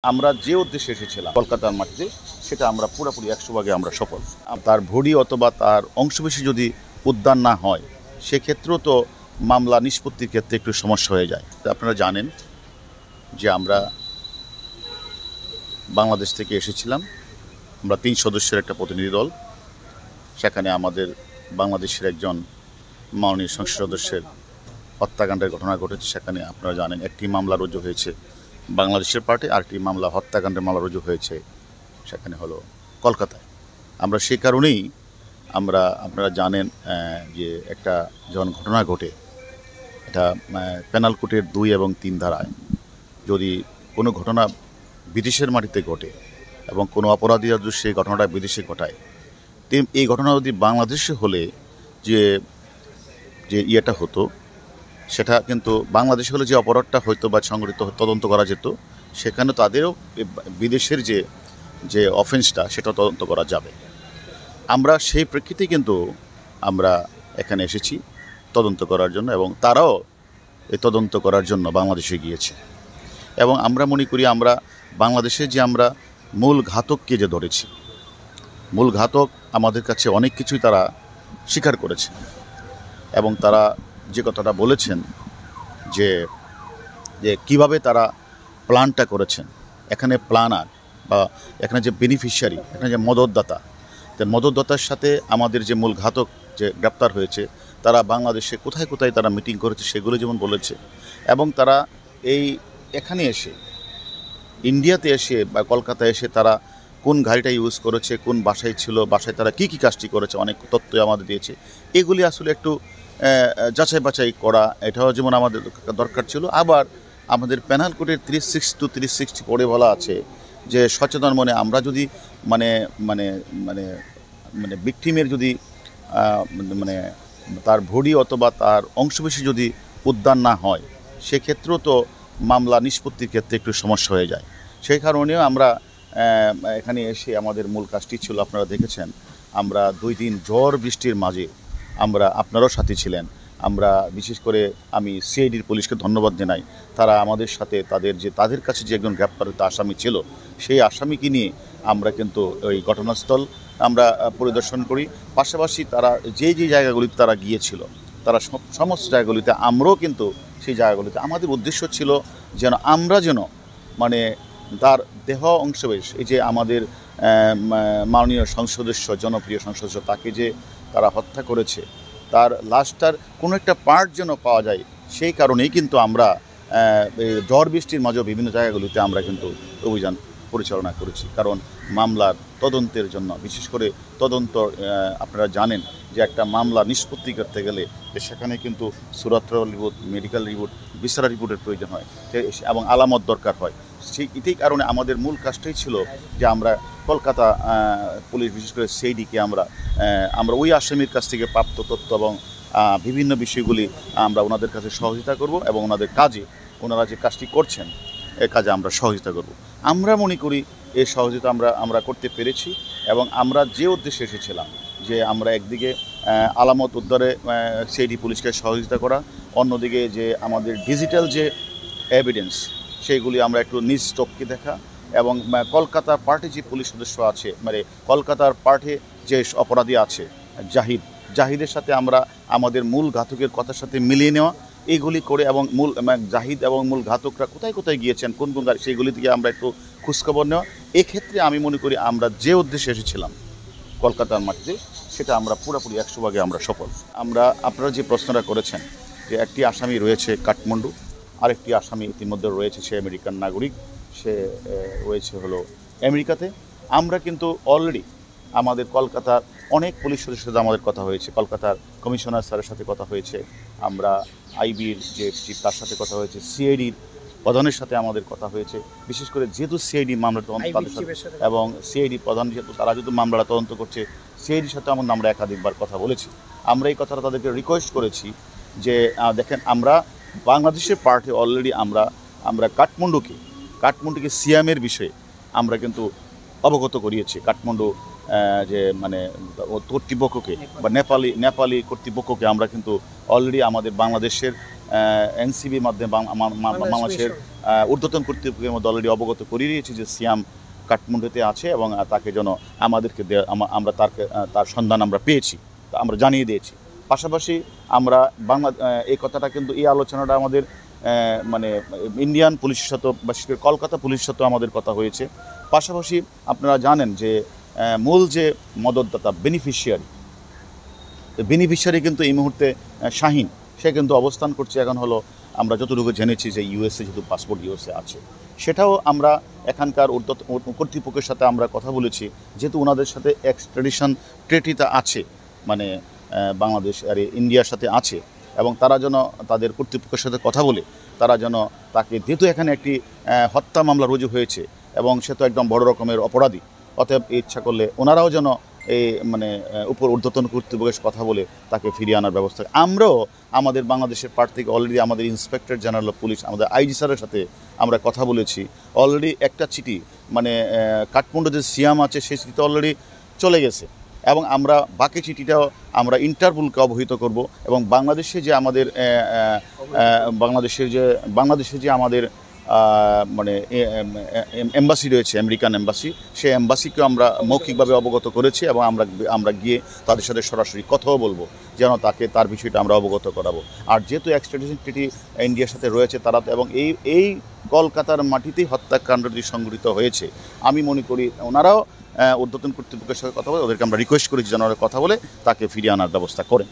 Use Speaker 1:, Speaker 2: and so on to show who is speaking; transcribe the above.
Speaker 1: আমরা যে উদ্দেশ্যে এসেছিলাম কলকাতার মাটিতে সেটা আমরা পুরোপুরি 100 ভাগে আমরা সফল। তার ভরি অথবা তার অংশবেশি যদি উদ্যান না হয় সেক্ষেত্রেও তো মামলা নিষ্পত্তির ক্ষেত্রে একটু সমস্যা হয়ে যায়। আপনারা জানেন যে আমরা বাংলাদেশ থেকে এসেছিলাম, আমরা 3 সদস্যের একটা প্রতিনিধি দল। সেখানে আমাদের বাংলাদেশের একজন মাননীয় সংসদ সদস্যের হত্যাকাণ্ডের ঘটনা ঘটেছে। সেখানে আপনারা জানেন একটি মামলা রুজু হয়েছে বাংলাদেশের পার্টি, আরেকটি মামলা হত্যাকাণ্ডের মামলা রুজু হয়েছে সেখানে হলো কলকাতায়। আমরা সেই কারণেই আপনারা জানেন যে একটা যখন ঘটনা ঘটে এটা পেনাল কোডের 2 এবং 3 ধারায় যদি কোনো ঘটনা বিদেশের মাটিতে ঘটে এবং কোনো অপরাধী যদি সেই ঘটনাটা বিদেশে ঘটায়, এই ঘটনা যদি বাংলাদেশে হলে যে ইয়েটা হতো সেটা কিন্তু বাংলাদেশে হলে যে অপরাধটা হয়তো বা সংগঠিত তদন্ত করা যেত, সেখানে তাদেরও বিদেশের যে অফেন্সটা সেটা তদন্ত করা যাবে। আমরা সেই প্রেক্ষিতে কিন্তু আমরা এখানে এসেছি তদন্ত করার জন্য, এবং তারাও এই তদন্ত করার জন্য বাংলাদেশে গিয়েছে। এবং আমরা মনে করি আমরা বাংলাদেশে যে আমরা মূল ঘাতককে যে ধরেছি, মূল ঘাতক আমাদের কাছে অনেক কিছুই তারা স্বীকার করেছে এবং তারা যে কথাটা বলেছেন যে কিভাবে তারা প্ল্যানটা করেছেন। এখানে প্ল্যানার বা এখানে যে বেনিফিশিয়ারি, এখানে যে মদতদাতার সাথে আমাদের যে মূল ঘাতক যে গ্রেপ্তার হয়েছে তারা বাংলাদেশে কোথায় কোথায় তারা মিটিং করেছে সেগুলো যেমন বলেছে, এবং তারা এখানে এসে ইন্ডিয়াতে এসে বা কলকাতায় এসে তারা কোন গাড়িটা ইউজ করেছে, কোন বাসায় ছিল, বাসায় তারা কী কাজটি করেছে, অনেক তথ্য আমাদের দিয়েছে। এগুলি আসলে একটু যাচাই বাছাই করা এটাও যেমন আমাদের দরকার ছিল। আবার আমাদের পেনাল কোডের 360 পড়ে বলা আছে যে সচেতন মনে আমরা যদি মানে মানে মানে মানে ভিকটিমের যদি মানে তার ভরি অথবা তার অংশবেশি যদি উদ্যান না হয় সেক্ষেত্রেও তো মামলা নিষ্পত্তির ক্ষেত্রে একটু সমস্যা হয়ে যায়। সেই কারণেও আমরা এখানে এসে আমাদের মূল কাজটি ছিল, আপনারা দেখেছেন আমরা 2 দিন ঝড় বৃষ্টির মাঝে আমরা আপনারাও সাথী ছিলেন। আমরা বিশেষ করে আমি সিআইডির পুলিশকে ধন্যবাদ জানাই, তারা আমাদের সাথে তাদের কাছে যে একজন গ্রেপ্তারিত আসামি ছিল সেই আসামিকে নিয়ে আমরা কিন্তু ওই ঘটনাস্থল আমরা পরিদর্শন করি। পাশাপাশি তারা যে জায়গাগুলিতে তারা গিয়েছিল তারা সমস্ত জায়গাগুলিতে আমরাও কিন্তু সেই জায়গাগুলিতে আমাদের উদ্দেশ্য ছিল আমরা যেন মানে তার দেহ অংশবেশ, এই যে আমাদের মাননীয় সংসদ সদস্য, জনপ্রিয় সংসদ সদস্য, তাকে যে তারা হত্যা করেছে তার লাশটার কোনো একটা পার্ট যেন পাওয়া যায়, সেই কারণেই কিন্তু আমরা ঝড় বৃষ্টির মাঝেও বিভিন্ন জায়গাগুলিতে আমরা কিন্তু অভিযান পরিচালনা করেছি। কারণ মামলার তদন্তের জন্য, বিশেষ করে তদন্ত আপনারা জানেন যে একটা মামলা নিষ্পত্তি করতে গেলে সেখানে কিন্তু সুরাতল রিপোর্ট, মেডিকেল রিপোর্ট, বিচারা রিপোর্টের প্রয়োজন হয় এবং আলামত দরকার হয়। এটাই কারণে আমাদের মূল কাজটাই ছিল যে আমরা কলকাতা পুলিশ, বিশেষ করে সিআইডিকে আমরা ওই আসামির কাছ থেকে প্রাপ্ত তথ্য এবং বিভিন্ন বিষয়গুলি আমরা ওনাদের কাছে সহযোগিতা করব এবং ওনাদের কাজে ওনারা যে কাজটি করছেন এ কাজে আমরা সহযোগিতা করব। আমরা মনে করি এই সহযোগিতা আমরা করতে পেরেছি এবং আমরা যে উদ্দেশ্যে এসেছিলাম যে আমরা একদিকে আলামত উদ্ধারে সিআইডি পুলিশকে সহযোগিতা করা, অন্যদিকে যে আমাদের ডিজিটাল যে এভিডেন্স সেইগুলি আমরা একটু নিজ চোখে দেখা, এবং কলকাতার পার্টি যে পুলিশ সদস্য আছে কলকাতার পার্টি যে অপরাধী আছে জাহিদের সাথে আমরা আমাদের মূল ঘাতকের কথার সাথে মিলিয়ে নেওয়া, এইগুলি করে এবং জাহিদ এবং মূল ঘাতকরা কোথায় কোথায় গিয়েছেন, কোন গাড়ি, সেইগুলি থেকে আমরা একটু খোঁজখবর নেওয়া। এক্ষেত্রে আমি মনে করি আমরা যে উদ্দেশ্যে এসেছিলাম কলকাতার মাটিতে সেটা আমরা পুরোপুরি 100 ভাগে আমরা সফল। আপনারা যে প্রশ্নটা করেছেন যে একটি আসামি রয়েছে কাঠমান্ডু, আরেকটি আসামি ইতিমধ্যে রয়েছে, সে আমেরিকান নাগরিক, সে রয়েছে হলো আমেরিকাতে। আমরা কিন্তু অলরেডি আমাদের কলকাতার অনেক পুলিশ সদস্যের সাথে আমাদের কথা হয়েছে, কলকাতার কমিশনার স্যারের সাথে কথা হয়েছে, আমরা আইবির যে চিফ তার সাথে কথা হয়েছে, সিআইডির প্রধানের সাথে আমাদের কথা হয়েছে। বিশেষ করে যেহেতু সিআইডি মামলা তদন্ত তাদের সাথে এবং সিআইডি প্রধান যেহেতু তারা যেহেতু মামলাটা তদন্ত করছে, সিআইডির সাথে আমরা একাধিকবার কথা বলেছি। আমরা এই কথাটা তাদেরকে রিকোয়েস্ট করেছি যে দেখেন আমরা বাংলাদেশের পার্টি অলরেডি আমরা কাঠমান্ডুকে সিয়ামের বিষয়ে আমরা কিন্তু অবগত করিয়েছি। কাঠমান্ডু যে কর্তৃপক্ষকে বা নেপালি কর্তৃপক্ষকে আমরা কিন্তু অলরেডি আমাদের বাংলাদেশের এনসিবির মাধ্যমে বাংলাদেশের ঊর্ধ্বতন কর্তৃপক্ষের মধ্যে অলরেডি অবগত করিয়ে দিয়েছি যে সিয়াম কাঠমান্ডুতে আছে এবং তাকে যেন আমাদেরকে আমরা তার সন্ধান আমরা পেয়েছি, তা আমরা জানিয়ে দিয়েছি। পাশাপাশি আমরা এই কথাটা কিন্তু এই আলোচনাটা আমাদের মানে ইন্ডিয়ান পুলিশের সাথে বা কলকাতা পুলিশের সাথেও আমাদের কথা হয়েছে। পাশাপাশি আপনারা জানেন যে মূল যে মদতদাতা বেনিফিশিয়ারি কিন্তু এই মুহূর্তে শাহিন, সে কিন্তু অবস্থান করছে এখন হলো আমরা যতটুকু জেনেছি যে ইউএসএ, যেহেতু পাসপোর্ট ইউএসএ আছে, সেটাও আমরা এখানকার কর্তৃপক্ষের সাথে আমরা কথা বলেছি, যেহেতু ওনাদের সাথে এক্সট্রাডিশন ট্রিটিটা আছে, মানে বাংলাদেশ আর ইন্ডিয়ার সাথে আছে, এবং তারা যেন তাদের কর্তৃপক্ষের সাথে কথা বলে তারা যেন তাকে, যেহেতু এখানে একটি হত্যা মামলা রুজু হয়েছে এবং সে তো একদম বড় রকমের অপরাধী, অতএব ইচ্ছা করলে ওনারাও যেন এই মানে ঊর্ধ্বতন কর্তৃপক্ষের কথা বলে তাকে ফিরিয়ে আনার ব্যবস্থা। আমরাও আমাদের বাংলাদেশের পার্ট থেকে অলরেডি আমাদের ইন্সপেক্টর জেনারেল অফ পুলিশ, আমাদের আইজি স্যারের সাথে আমরা কথা বলেছি। অলরেডি একটা চিঠি মানে কাঠমান্ডু যে সিয়াম আছে সেই চিঠিটা অলরেডি চলে গেছে, এবং আমরা বাকি চিঠিটাও আমরা ইন্টারপোলকে অবহিত করব, এবং বাংলাদেশে যে আমাদের বাংলাদেশে যে আমাদের মানে এম্বাসি রয়েছে, আমেরিকান এম্বাসি, সেই এম্বাসিকেও আমরা মৌখিকভাবে অবগত করেছি, এবং আমরা গিয়ে তাদের সাথে সরাসরি কথাও বলবো যেন তার বিষয়টা আমরা অবগত করাবো। আর যেহেতু এক্সট্রাডিশন ট্রিটি ইন্ডিয়ার সাথে রয়েছে তারা তো, এবং এই কলকাতার মাটিতেই হত্যাকাণ্ডটি সংঘটিত হয়েছে, আমি মনে করি ওনারাও ঊর্ধ্বতন কর্তৃপক্ষের সাথে কথা বলে ওদেরকে আমরা রিকোয়েস্ট করেছি যেন ওরা কথা বলে তাকে ফিরিয়ে আনার ব্যবস্থা করেন।